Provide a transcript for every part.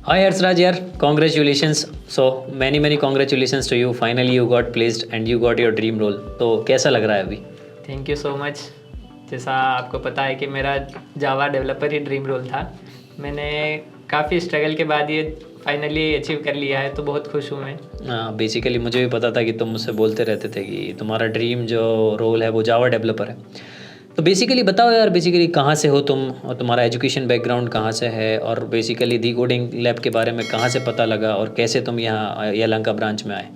Hi Harsraj yaar, congratulations. So many congratulations to you. Finally you got placed and you got your dream role. तो कैसा लग रहा है अभी? Thank you so much. जैसा आपको पता है कि मेरा जावा डेवलपर ही ड्रीम रोल था। मैंने काफ़ी स्ट्रगल के बाद ये फाइनली अचीव कर लिया है, तो बहुत खुश हूँ मैं। हाँ, बेसिकली मुझे भी पता था कि तुम मुझसे बोलते रहते थे कि तुम्हारा ड्रीम जो रोल है वो जावा डेवलपर है। तो बेसिकली बताओ यार, बेसिकली कहाँ से हो तुम और तुम्हारा एजुकेशन बैकग्राउंड कहाँ से है, और बेसिकली दी कोडिंग लैब के बारे में कहाँ से पता लगा और कैसे तुम यहाँ यलहंका ब्रांच में आए?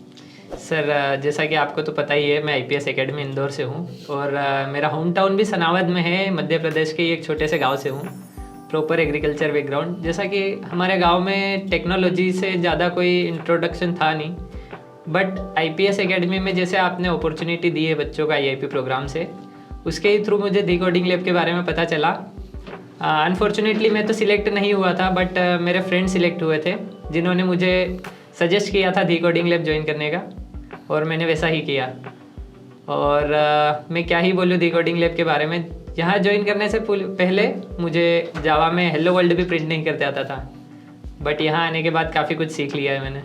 सर, जैसा कि आपको तो पता ही है, मैं आईपीएस एकेडमी इंदौर से हूँ और मेरा होम टाउन भी सनावद में है। मध्य प्रदेश के एक छोटे से गांव से हूँ। Proper agriculture background. जैसा कि हमारे गांव में टेक्नोलॉजी से ज़्यादा कोई इंट्रोडक्शन था नहीं, बट आईपीएस एकेडमी में जैसे आपने अपॉर्चुनिटी दी है बच्चों का आईआईपी प्रोग्राम से, उसके ही थ्रू मुझे दी कोडिंग लैब के बारे में पता चला। अनफॉर्चुनेटली मैं तो सिलेक्ट नहीं हुआ था, बट मेरे फ्रेंड सिलेक्ट हुए थे जिन्होंने मुझे सजेस्ट किया था दी कोडिंग लैब ज्वाइन करने का, और मैंने वैसा ही किया। और मैं क्या ही बोलूँ दी कोडिंग लैब के बारे में। यहाँ ज्वाइन करने से पहले मुझे जावा में हेलो वर्ल्ड भी प्रिंट नहीं करते आता था, बट यहाँ आने के बाद काफ़ी कुछ सीख लिया है मैंने।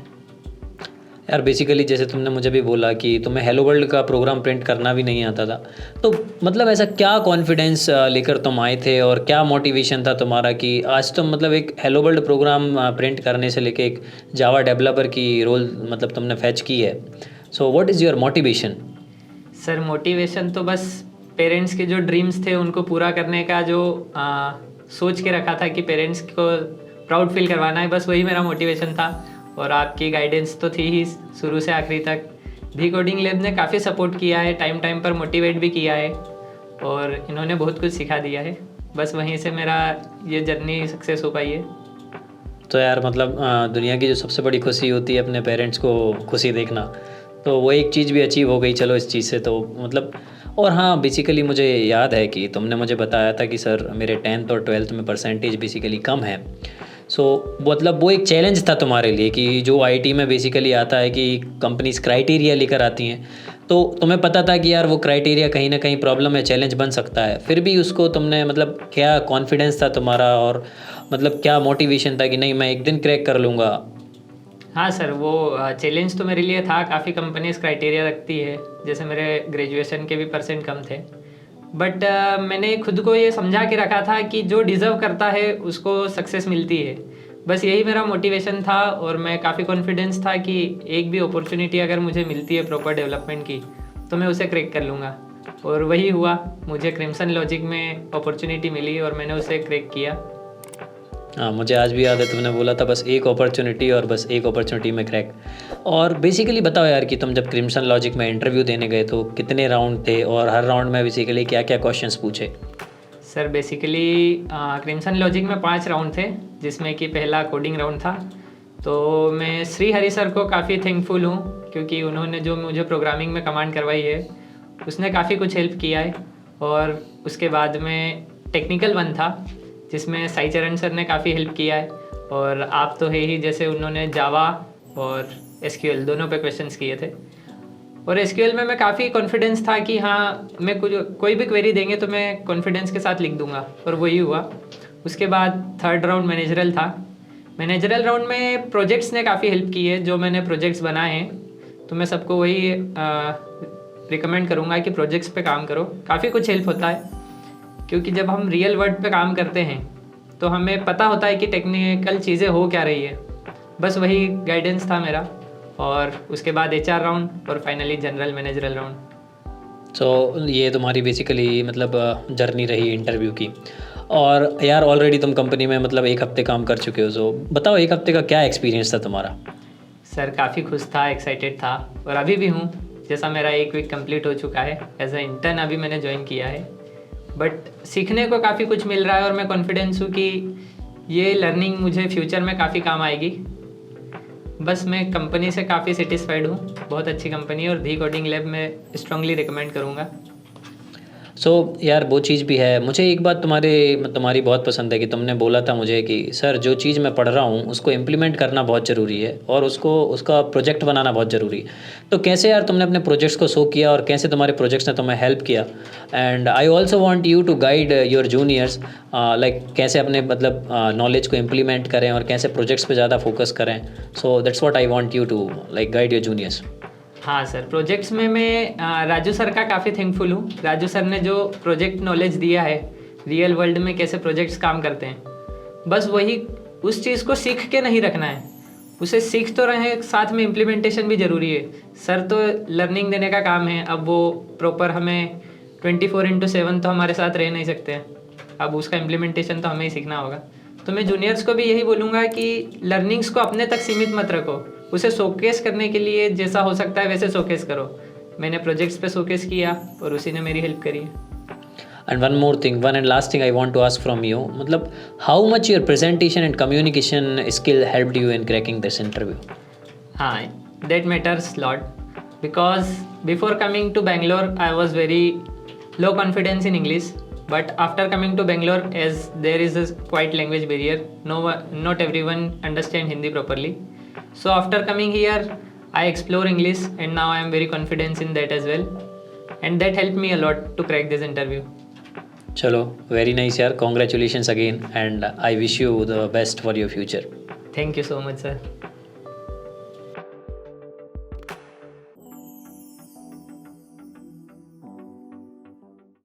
यार बेसिकली जैसे तुमने मुझे भी बोला कि तुम्हें हेलो वर्ल्ड का प्रोग्राम प्रिंट करना भी नहीं आता था, तो मतलब ऐसा क्या कॉन्फिडेंस लेकर तुम आए थे और क्या मोटिवेशन था तुम्हारा कि आज तुम मतलब एक हेलो वर्ल्ड प्रोग्राम प्रिंट करने से लेके एक जावा डेवलपर की रोल मतलब तुमने फैच की है। So what is your motivation? Sir, motivation तो बस पेरेंट्स के जो ड्रीम्स थे उनको पूरा करने का, जो सोच के रखा था कि पेरेंट्स को प्राउड फील करवाना है, बस वही मेरा मोटिवेशन था। और आपकी गाइडेंस तो थी ही शुरू से आखिरी तक। दी कोडिंग लैब ने काफ़ी सपोर्ट किया है, टाइम पर मोटिवेट भी किया है, और इन्होंने बहुत कुछ सिखा दिया है। बस वहीं से मेरा ये जर्नी सक्सेस हो पाई है। तो यार मतलब दुनिया की जो सबसे बड़ी खुशी होती है अपने पेरेंट्स को खुशी देखना, तो वो एक चीज़ भी अचीव हो गई चलो इस चीज़ से, तो मतलब। और हाँ, बेसिकली मुझे याद है कि तुमने मुझे बताया था कि सर मेरे 10th और 12th में परसेंटेज बेसिकली कम है। सो मतलब वो एक चैलेंज था तुम्हारे लिए कि जो आईटी में बेसिकली आता है कि कंपनीज क्राइटेरिया लेकर आती हैं, तो तुम्हें पता था कि यार वो क्राइटेरिया कहीं ना कहीं प्रॉब्लम है, चैलेंज बन सकता है, फिर भी उसको तुमने मतलब क्या कॉन्फिडेंस था तुम्हारा और मतलब क्या मोटिवेशन था कि नहीं मैं एक दिन क्रैक कर लूँगा? हाँ सर, वो चैलेंज तो मेरे लिए था। काफ़ी कंपनीज क्राइटेरिया रखती है, जैसे मेरे ग्रेजुएशन के भी परसेंट कम थे, बट मैंने खुद को ये समझा के रखा था कि जो डिज़र्व करता है उसको सक्सेस मिलती है। बस यही मेरा मोटिवेशन था, और मैं काफ़ी कॉन्फिडेंस था कि एक भी अपॉर्चुनिटी अगर मुझे मिलती है प्रॉपर डेवलपमेंट की, तो मैं उसे क्रैक कर लूँगा। और वही हुआ, मुझे क्रिम्सन लॉजिक में अपॉर्चुनिटी मिली और मैंने उसे क्रैक किया। हाँ, मुझे आज भी याद है तुमने बोला था बस एक अपॉर्चुनिटी और बस एक अपॉर्चुनिटी में क्रैक। और बेसिकली बताओ यार कि तुम जब क्रिम्सन लॉजिक में इंटरव्यू देने गए तो कितने राउंड थे और हर राउंड में बेसिकली क्या क्या क्वेश्चंस पूछे? सर बेसिकली क्रिम्सन लॉजिक में 5 राउंड थे, जिसमें कि पहला कोडिंग राउंड था। तो मैं श्री हरि सर को काफ़ी थैंकफुल हूँ, क्योंकि उन्होंने जो मुझे प्रोग्रामिंग में कमांड करवाई है उसने काफ़ी कुछ हेल्प किया है। और उसके बाद में टेक्निकल वन था, जिसमें साई चरण सर ने काफ़ी हेल्प किया है। और आप तो है ही, जैसे उन्होंने जावा और एसक्यूएल दोनों पे क्वेश्चंस किए थे। और एसक्यूएल में मैं काफ़ी कॉन्फिडेंस था कि हाँ, मैं कोई भी क्वेरी देंगे तो मैं कॉन्फिडेंस के साथ लिख दूंगा, और वही हुआ। उसके बाद थर्ड राउंड मैनेजरल था। मैनेजरल राउंड में प्रोजेक्ट्स ने काफ़ी हेल्प की है, जो मैंने प्रोजेक्ट्स बनाए हैं, तो मैं सबको वही रिकमेंड करूँगा कि प्रोजेक्ट्स पे काम करो। काफ़ी कुछ हेल्प होता है, क्योंकि जब हम रियल वर्ल्ड पे काम करते हैं तो हमें पता होता है कि टेक्निकल चीज़ें हो क्या रही है। बस वही गाइडेंस था मेरा। और उसके बाद एचआर राउंड और फाइनली जनरल मैनेजरल राउंड। सो ये तुम्हारी बेसिकली मतलब जर्नी रही इंटरव्यू की। और यार ऑलरेडी तुम कंपनी में मतलब एक हफ्ते काम कर चुके हो, सो बताओ एक हफ्ते का क्या एक्सपीरियंस था तुम्हारा? सर काफ़ी खुश था, एक्साइटेड था, और अभी भी हूँ। जैसा मेरा 1 वीक कंप्लीट हो चुका है, एज अ इंटर्न अभी मैंने ज्वाइन किया है, बट सीखने को काफ़ी कुछ मिल रहा है। और मैं कॉन्फिडेंस हूँ कि ये लर्निंग मुझे फ्यूचर में काफ़ी काम आएगी। बस मैं कंपनी से काफ़ी सेटिस्फाइड हूँ, बहुत अच्छी कंपनी है, और दी कोडिंग लैब में स्ट्रांगली रिकमेंड करूँगा। सो यार वो चीज़ भी है। मुझे एक बात तुम्हारी बहुत पसंद है कि तुमने बोला था मुझे कि सर जो चीज़ मैं पढ़ रहा हूँ उसको इम्प्लीमेंट करना बहुत ज़रूरी है और उसका प्रोजेक्ट बनाना बहुत ज़रूरी है। तो कैसे यार तुमने अपने प्रोजेक्ट्स को शो किया और कैसे तुम्हारे प्रोजेक्ट्स ने तुम्हें हेल्प किया? And I also want you to guide your juniors like कैसे अपने मतलब नॉलेज को इम्प्लीमेंट करें और कैसे प्रोजेक्ट्स पे ज़्यादा फोकस करें। So that's what I want you to like guide your juniors. हाँ सर, प्रोजेक्ट्स में मैं राजू सर का काफ़ी थैंकफुल हूँ। राजू सर ने जो प्रोजेक्ट नॉलेज दिया है, रियल वर्ल्ड में कैसे प्रोजेक्ट्स काम करते हैं, बस वही उस चीज़ को सीख के नहीं रखना है, उसे सीख तो रहे, साथ में इम्प्लीमेंटेशन भी ज़रूरी है। सर तो लर्निंग देने का काम है, अब वो प्रॉपर हमें 24/7 तो हमारे साथ रह नहीं सकते हैं, अब उसका इम्प्लीमेंटेशन तो हमें ही सीखना होगा। तो मैं जूनियर्स को भी यही बोलूँगा कि लर्निंग्स को अपने तक सीमित मत रखो, उसे शोकेस करने के लिए जैसा हो सकता है वैसे शोकेस करो। मैंने प्रोजेक्ट्स पे शोकेस किया और उसी ने मेरी हेल्प करी है। And one more thing, one and last thing I want to ask from you, मतलब how much your presentation and communication skill helped you in cracking this interview? हाँ, that matters lot because before coming to Bangalore I was very low confidence in English, but after coming to Bangalore, as there is a quite language barrier, not everyone understand Hindi properly. So after coming here I explore English and now I am very confident in that as well, and that helped me a lot to crack this interview. चलो, very nice यार, congratulations again and I wish you the best for your future. Thank you so much sir.